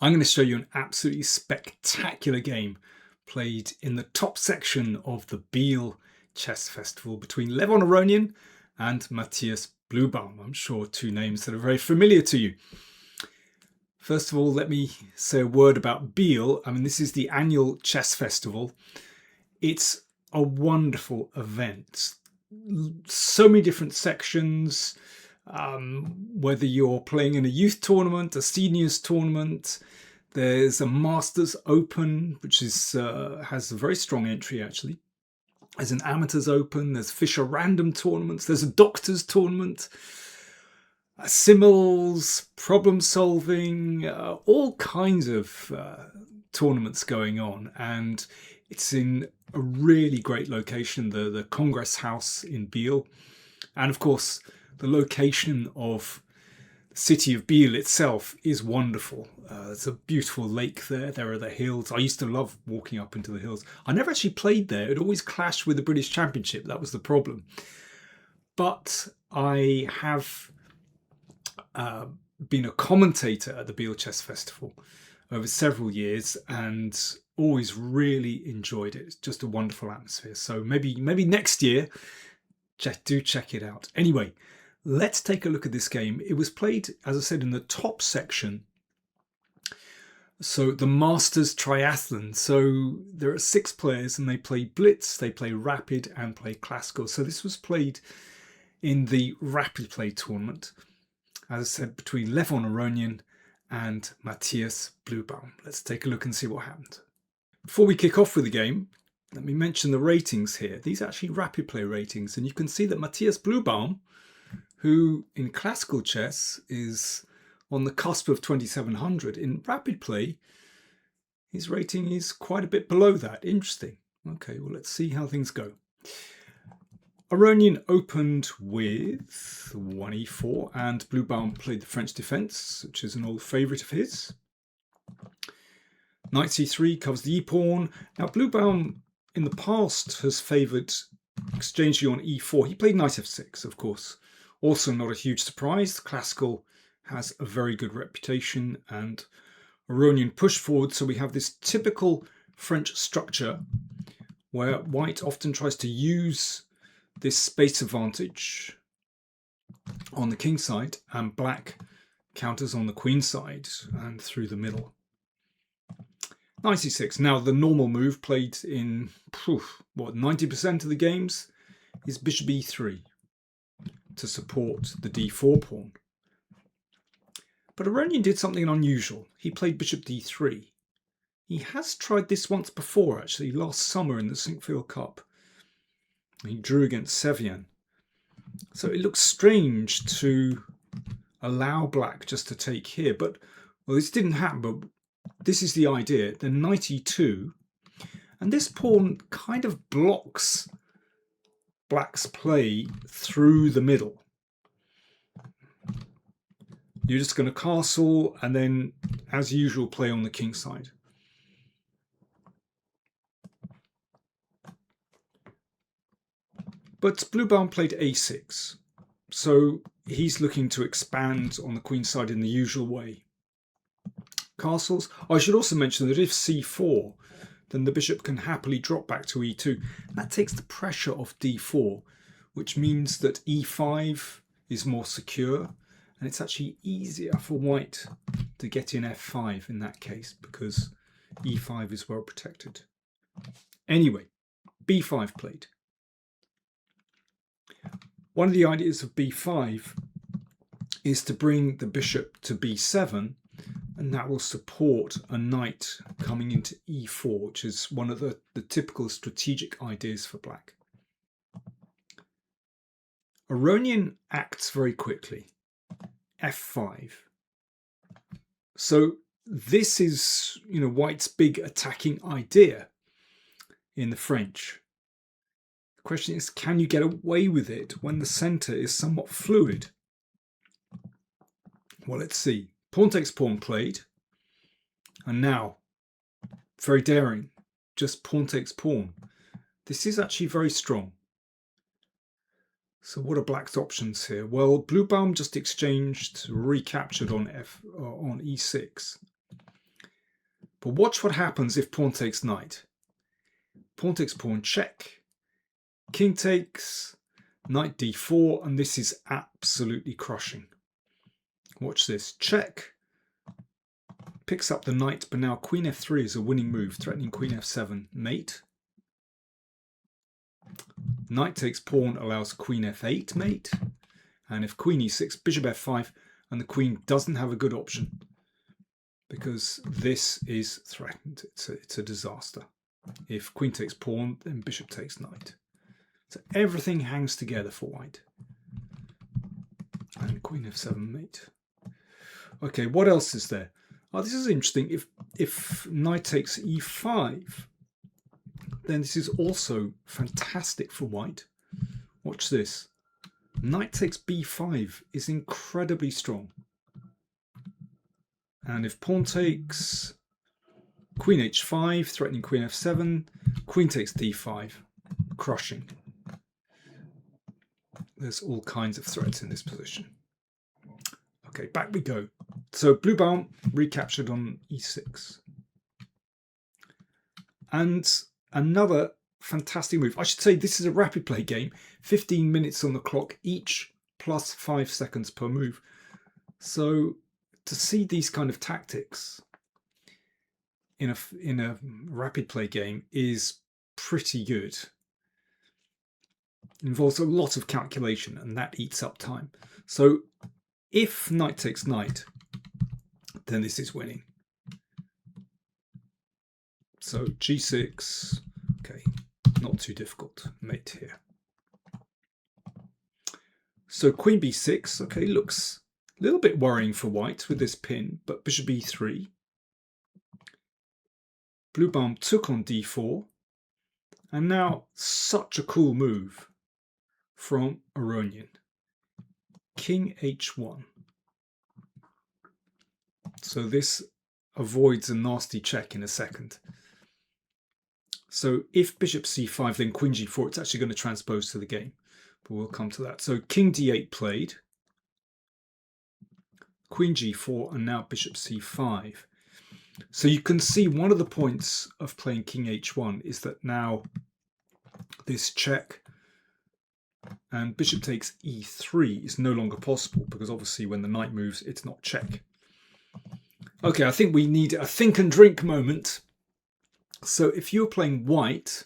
I'm going to show you an absolutely spectacular game played in the top section of the Biel Chess Festival between Levon Aronian and Matthias Bluebaum. I'm sure two names that are very familiar to you. First of all, let me say a word about Biel. I mean, this is the annual chess festival. It's a wonderful event. So many different sections, whether you're playing in a youth tournament, a seniors tournament. There's a Masters Open, which is has a very strong entry actually. There's an Amateurs Open, there's Fisher Random tournaments, there's a Doctors Tournament, Simmels, problem solving, all kinds of tournaments going on. And it's in a really great location, the Congress House in Biel. And of course, the location of the city of Biel itself is wonderful. There's a beautiful lake there. There are the hills. I used to love walking up into the hills. I never actually played there. It always clashed with the British Championship. That was the problem. But I have been a commentator at the Biel Chess Festival over several years and always really enjoyed it. It's just a wonderful atmosphere. So maybe next year, do check it out. Anyway, let's take a look at this game. It was played, as I said, in the top section. So the Masters Triathlon. So there are 6 players and they play Blitz, they play Rapid and play Classical. So this was played in the Rapid Play tournament, as I said, between Levon Aronian and Matthias Bluebaum. Let's take a look and see what happened. Before we kick off with the game, let me mention the ratings here. These are actually Rapid Play ratings, and you can see that Matthias Bluebaum, who in classical chess is on the cusp of 2700, in Rapid Play, his rating is quite a bit below that. Interesting. Okay, well, let's see how things go. Aronian opened with 1e4 and Bluebaum played the French defense, which is an old favorite of his. Knight c3 covers the e-pawn. Now Bluebaum in the past has favoured exchanging on e4. He played knight f6, of course. Also not a huge surprise. Classical has a very good reputation and Aronian pushed forward. So we have this typical French structure where white often tries to use this space advantage on the king side and black counters on the queen side and through the middle. Knight c6. Now the normal move played in 90% of the games is bishop e3 to support the d4 pawn. But Aronian did something unusual. He played bishop d3. He has tried this once before, actually, last summer in the Sinquefield Cup. He drew against Sevian. So it looks strange to allow black just to take here. But, well, this didn't happen, but this is the idea. Then knight e2. And this pawn kind of blocks black's play through the middle. You're just going to castle and then, as usual, play on the king side. But Bluebaum played a6. So he's looking to expand on the queen side in the usual way. Castles. I should also mention that if c4, then the bishop can happily drop back to e2. That takes the pressure off d4, which means that e5 is more secure. And it's actually easier for white to get in f5 in that case because e5 is well protected. Anyway, b5 played. One of the ideas of b5 is to bring the bishop to b7, and that will support a knight coming into e4, which is one of the typical strategic ideas for black. Aronian acts very quickly. f5. So this is, white's big attacking idea in the French. The question is, can you get away with it when the center is somewhat fluid? Well, let's see. Pawn takes pawn played. And now, very daring, just pawn takes pawn. This is actually very strong. So what are black's options here? Well, Bluebaum just exchanged, recaptured on e6. But watch what happens if pawn takes knight. Pawn takes pawn, check. King takes, knight d4, and this is absolutely crushing. Watch this, check. Picks up the knight, but now queen f3 is a winning move, threatening queen f7, mate. Knight takes pawn allows queen f8, mate. And if queen e6, bishop f5, and the queen doesn't have a good option because this is threatened. It's a disaster. If queen takes pawn, then bishop takes knight. So everything hangs together for white. And queen f7, mate. Okay, what else is there? Oh, this is interesting. If knight takes e5, then this is also fantastic for white. Watch this. Knight takes b5 is incredibly strong. And if pawn takes queen h5, threatening queen f7, queen takes d5, crushing. There's all kinds of threats in this position. Okay, back we go. So Bluebaum recaptured on e6. And another fantastic move. I should say this is a rapid play game. 15 minutes on the clock each, plus 5 seconds per move. So to see these kind of tactics in a rapid play game is pretty good. It involves a lot of calculation, and that eats up time. So if knight takes knight, then this is winning. So g6, okay, not too difficult, mate here. So queen b6, okay, looks a little bit worrying for white with this pin, but bishop e3. Bluebaum took on d4, and now such a cool move from Aronian. King h1. So this avoids a nasty check in a second. So if bishop c5, then queen g4, it's actually going to transpose to the game. But we'll come to that. So king d8 played. Queen g4, and now bishop c5. So you can see one of the points of playing king h1 is that now this check and bishop takes e3 is no longer possible, because obviously when the knight moves, it's not check. Okay, I think we need a think and drink moment. So if you're playing white,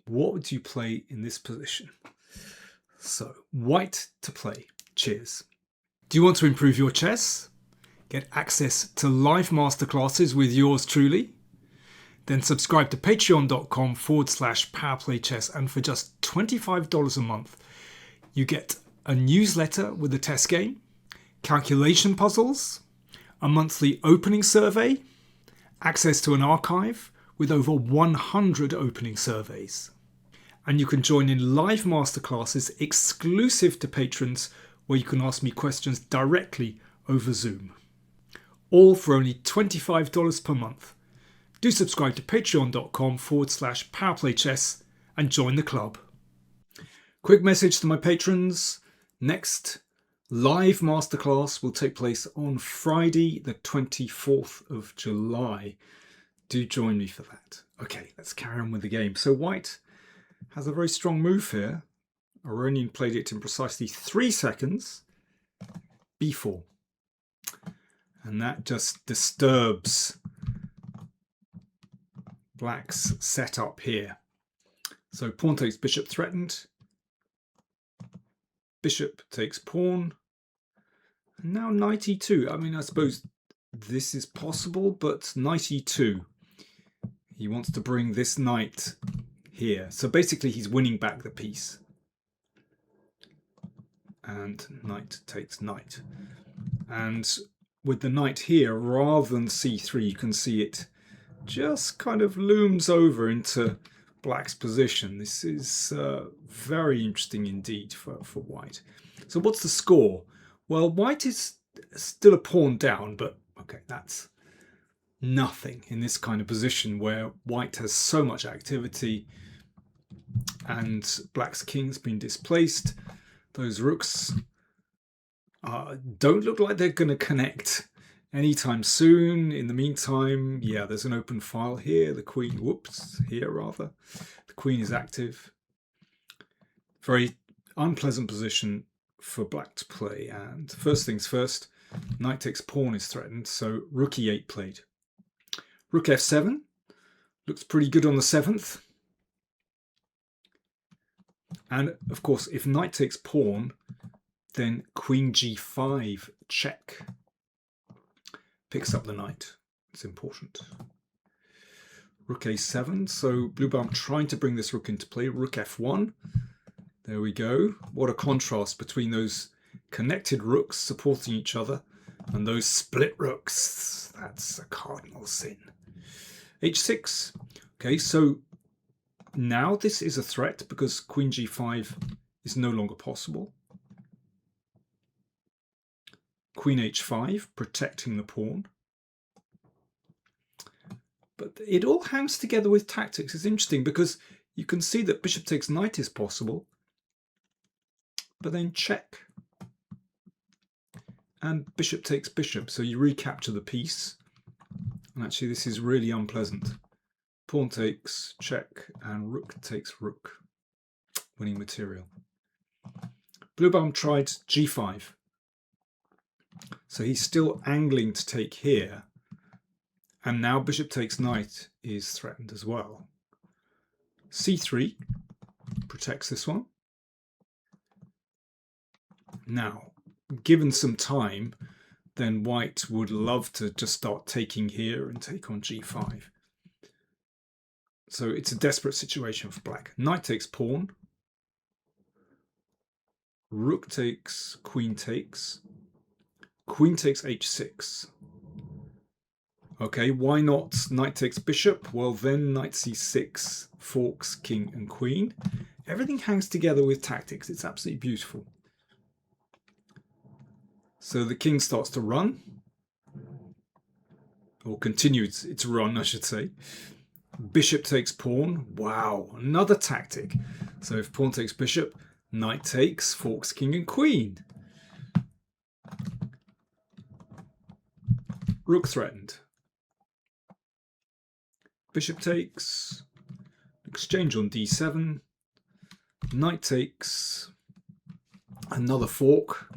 what would you play in this position? So white to play. Cheers. Do you want to improve your chess? Get access to live masterclasses with yours truly? Then subscribe to patreon.com/PowerPlayChess, and for just $25 a month, you get a newsletter with a test game, calculation puzzles, a monthly opening survey, access to an archive with over 100 opening surveys. And you can join in live masterclasses exclusive to patrons, where you can ask me questions directly over Zoom. All for only $25 per month. Do subscribe to patreon.com/PowerPlayChess and join the club. Quick message to my patrons. Next live masterclass will take place on Friday, the 24th of July. Do join me for that. Okay, let's carry on with the game. So white has a very strong move here. Aronian played it in precisely 3 seconds. b4. And that just disturbs black's setup here. So pawn takes bishop threatened. Bishop takes pawn. And now knight e2. I mean, I suppose this is possible, but knight e2. He wants to bring this knight here. So basically he's winning back the piece. And knight takes knight. And with the knight here, rather than c3, you can see it just kind of looms over into black's position. This is very interesting indeed for white. So what's the score? Well, white is still a pawn down, but okay, that's nothing in this kind of position where white has so much activity and black's king's been displaced. Those rooks don't look like they're going to connect anytime soon. In the meantime, yeah, there's an open file here. The queen, whoops, here rather. The queen is active. Very unpleasant position for black to play. And first things first, knight takes pawn is threatened, so rook e8 played. Rook f7 looks pretty good on the 7th. And of course, if knight takes pawn, then queen g5 check picks up the knight. It's important. Rook a7, so Bluebaum trying to bring this rook into play. Rook f1. There we go. What a contrast between those connected rooks supporting each other and those split rooks. That's a cardinal sin. h6. Okay, so now this is a threat because queen g5 is no longer possible. Queen h5, protecting the pawn. But it all hangs together with tactics. It's interesting because you can see that bishop takes knight is possible, but then check. And bishop takes bishop, so you recapture the piece. And actually this is really unpleasant. Pawn takes, check, and rook takes rook. Winning material. Bluebaum tried g5. So he's still angling to take here. And now bishop takes knight is threatened as well. c3 protects this one. Now, given some time, then white would love to just start taking here and take on g5. So it's a desperate situation for black. Knight takes pawn. Rook takes, queen takes. Queen takes h6. Okay, why not knight takes bishop? Well, then knight c6, forks king and queen. Everything hangs together with tactics. It's absolutely beautiful. So the king starts to run, or continues its run, I should say. Bishop takes pawn. Wow, another tactic. So if pawn takes bishop, knight takes, forks king and queen. Rook threatened. Bishop takes, exchange on d7, knight takes, another fork.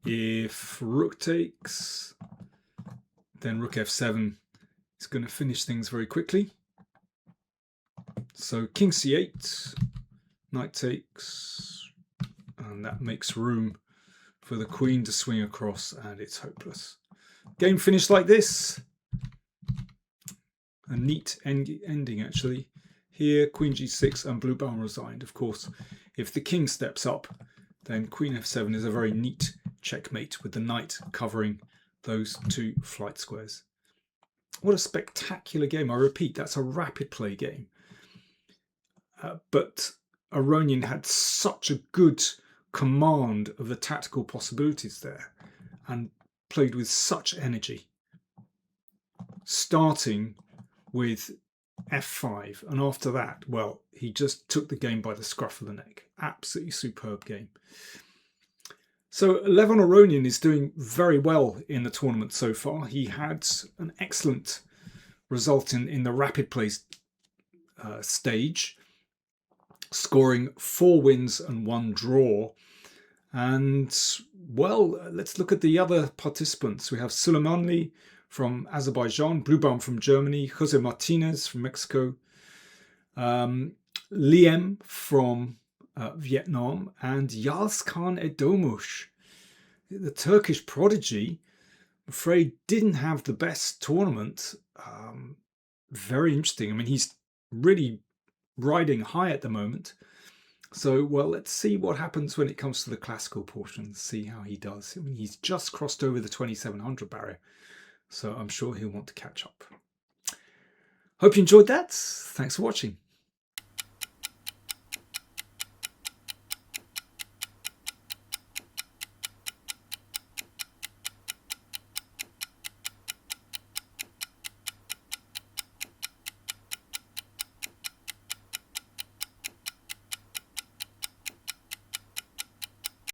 If rook takes, then rook f7 is going to finish things very quickly. So king c8, knight takes, and that makes room for the queen to swing across, and it's hopeless. Game finished like this. A neat ending, actually. Here, queen g6 and Bluebaum resigned. Of course, if the king steps up, then queen f7 is a very neat checkmate with the knight covering those two flight squares. What a spectacular game. I repeat, that's a rapid play game. But Aronian had such a good command of the tactical possibilities there and played with such energy. Starting with f5, and after that, well, he just took the game by the scruff of the neck. Absolutely superb game. So Levon Aronian is doing very well in the tournament so far. He had an excellent result in the rapid play stage, scoring 4 wins and 1 draw. And, well, let's look at the other participants. We have Suleimanli from Azerbaijan, Bluebaum from Germany, Jose Martinez from Mexico, Liem from Vietnam, and Yalskan Edomush, the Turkish prodigy. I'm afraid didn't have the best tournament. Very interesting. I mean, he's really riding high at the moment. So, well, let's see what happens when it comes to the classical portion, see how he does. I mean, he's just crossed over the 2700 barrier, so I'm sure he'll want to catch up. Hope you enjoyed that. Thanks for watching.